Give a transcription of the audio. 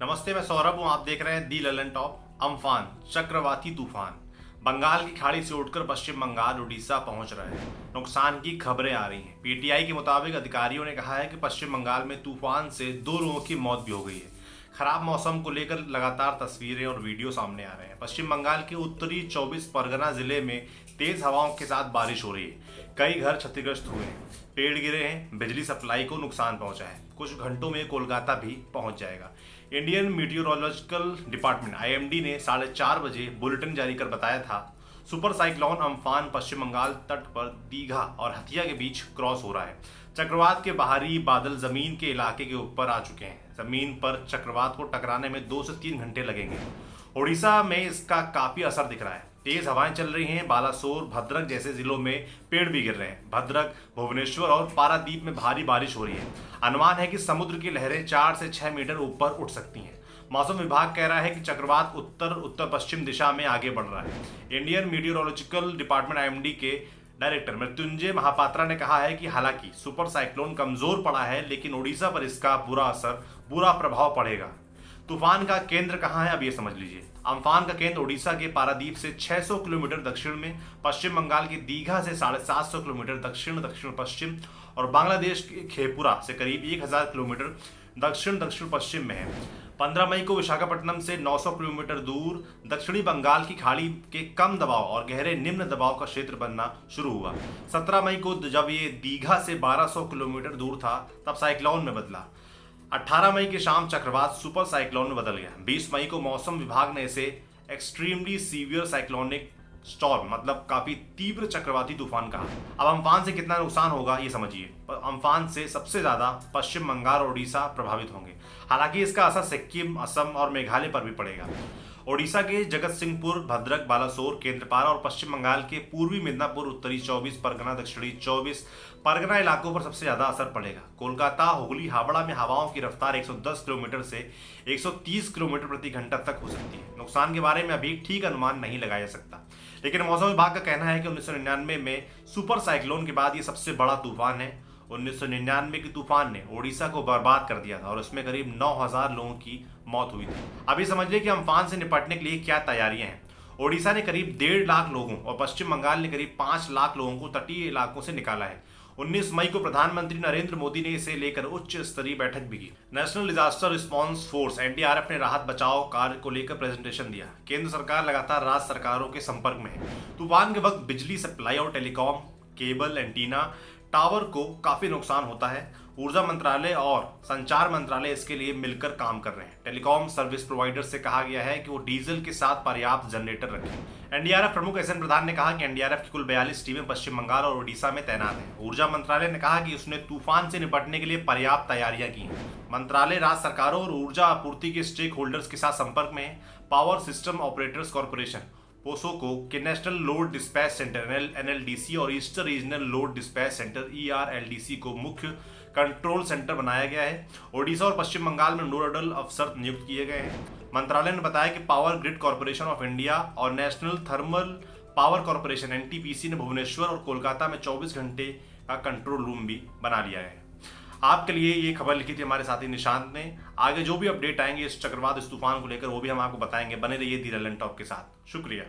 नमस्ते, मैं सौरभ हूँ। आप देख रहे हैं दी ललन टॉप। अम्फान चक्रवाती तूफान बंगाल की खाड़ी से उठकर पश्चिम बंगाल उड़ीसा पहुंच रहे हैं। नुकसान की खबरें आ रही हैं। पीटीआई के मुताबिक अधिकारियों ने कहा है कि पश्चिम बंगाल में तूफान से 2 लोगों की मौत भी हो गई है। खराब मौसम को लेकर लगातार तस्वीरें और वीडियो सामने आ रहे हैं। पश्चिम बंगाल के उत्तरी 24 परगना जिले में तेज हवाओं के साथ बारिश हो रही है। कई घर क्षतिग्रस्त हुए हैं, पेड़ गिरे हैं, बिजली सप्लाई को नुकसान पहुंचा है। कुछ घंटों में कोलकाता भी पहुंच जाएगा। इंडियन मीटियोरोलॉजिकल डिपार्टमेंट आईएमडी ने 4:30 बजे बुलेटिन जारी कर बताया था, सुपर साइक्लोन अम्फान पश्चिम बंगाल तट पर दीघा और हथिया के बीच क्रॉस हो रहा है। चक्रवात के बाहरी बादल जमीन के इलाके के ऊपर आ चुके हैं। जमीन पर चक्रवात को टकराने में 2 से 3 घंटे लगेंगे। उड़ीसा में इसका काफी असर दिख रहा है। तेज हवाएं चल रही हैं। बालासोर, भद्रक जैसे जिलों में पेड़ भी गिर रहे हैं। भद्रक, भुवनेश्वर और पारादीप में भारी बारिश हो रही है। अनुमान है कि समुद्र की लहरें 4 से 6 मीटर ऊपर उठ सकती हैं। मौसम विभाग कह रहा है कि चक्रवात उत्तर पश्चिम दिशा में आगे बढ़ रहा है। इंडियन मीटियोरोलॉजिकल डिपार्टमेंट आईएमडी के डायरेक्टर मृत्युंजय महापात्रा ने कहा है कि हालांकि सुपर साइक्लोन कमजोर पड़ा है, लेकिन उड़ीसा पर इसका बुरा प्रभाव पड़ेगा। तूफान का केंद्र कहां है, अब ये समझ लीजिए। अम्फान का केंद्र उड़ीसा के पारादीप से 600 किलोमीटर दक्षिण में, पश्चिम बंगाल की दीघा से 750 किलोमीटर दक्षिण पश्चिम और बांग्लादेश के खेपुरा से करीब 1000 किलोमीटर दक्षिण पश्चिम में है। 15 मई को विशाखापट्टनम से 900 किलोमीटर दूर दक्षिणी बंगाल की खाड़ी के कम दबाव और गहरे निम्न दबाव का क्षेत्र बनना शुरू हुआ। 17 मई को जब ये दीघा से 1200 किलोमीटर दूर था, तब साइक्लोन में बदला। 18 मई की शाम चक्रवात सुपर साइक्लोन में बदल गया। 20 मई को मौसम विभाग ने इसे एक्सट्रीमली सीवियर साइक्लोनिक स्टॉर्म, मतलब काफी तीव्र चक्रवाती तूफान कहा। अब अम्फान से कितना नुकसान होगा ये समझिए। अम्फान से सबसे ज्यादा पश्चिम बंगाल और उड़ीसा प्रभावित होंगे। हालांकि इसका असर सिक्किम, असम और मेघालय पर भी पड़ेगा। ओडिशा के जगत सिंहपुर, भद्रक, बालासोर, केंद्रपाड़ा और पश्चिम बंगाल के पूर्वी मिदनापुर, उत्तरी 24 परगना, दक्षिणी 24 परगना इलाकों पर सबसे ज्यादा असर पड़ेगा। कोलकाता, हुगली, हावड़ा में हवाओं की रफ्तार 110 किलोमीटर से 130 किलोमीटर प्रति घंटा तक हो सकती है। नुकसान के बारे में अभी ठीक अनुमान नहीं लगाया जा सकता, लेकिन मौसम विभाग का कहना है कि 1999 में सुपर साइक्लोन के बाद ये सबसे बड़ा तूफान है। 1999 के तूफान ने ओडिशा को बर्बाद कर दिया था और उसमें करीब 9000 लोगों की मौत हुई थी। अभी समझ लीजिए कि अम्फान से निपटने के लिए क्या तैयारियां हैं। ओडिशा ने करीब 1.5 लाख लोगों और पश्चिम बंगाल ने करीब 5 लाख लोगों को तटीय इलाकों से निकाला है। 19 मई को प्रधानमंत्री नरेंद्र मोदी ने इसे लेकर उच्च स्तरीय बैठक भी की। National disaster response force NDRF ने राहत बचाव कार्य को लेकर प्रेजेंटेशन दिया। केंद्र सरकार लगातार राज्य सरकारों के संपर्क में है। तूफान के वक्त बिजली सप्लाई और टेलीकॉम केबल, एंटीना, टावर को काफी नुकसान होता है। ऊर्जा मंत्रालय और संचार मंत्रालय इसके लिए मिलकर काम कर रहे हैं। टेलीकॉम सर्विस प्रोवाइडर से कहा गया है कि वो डीजल के साथ पर्याप्त जनरेटर रखें। एनडीआरएफ प्रमुख एसएन प्रधान ने कहा कि एनडीआरएफ की कुल 42 टीमें पश्चिम बंगाल और ओडिशा में तैनात हैं। ऊर्जा मंत्रालय ने कहा कि उसने तूफान से निपटने के लिए पर्याप्त तैयारियां की हैं। मंत्रालय राज्य सरकारों और ऊर्जा आपूर्ति के स्टेक होल्डर्स के साथ संपर्क में है। Power system operators corporation POSOCO के national load dispatch centre NLDC और eastern regional load dispatch centre ERLDC को मुख्य कंट्रोल सेंटर बनाया गया है। ओडिशा और पश्चिम बंगाल में नोडल अफसर नियुक्त किए गए हैं। मंत्रालय ने बताया कि power grid corporation of India और national thermal power corporation NTPC ने भुवनेश्वर और कोलकाता में 24 घंटे का कंट्रोल रूम भी बना लिया है। आपके लिए ये खबर लिखी थी हमारे साथी निशांत ने। आगे जो भी अपडेट आएंगे इस चक्रवात, इस तूफान को लेकर, वो भी हम आपको बताएंगे। बने रहिए दी ललन टॉप के साथ। शुक्रिया।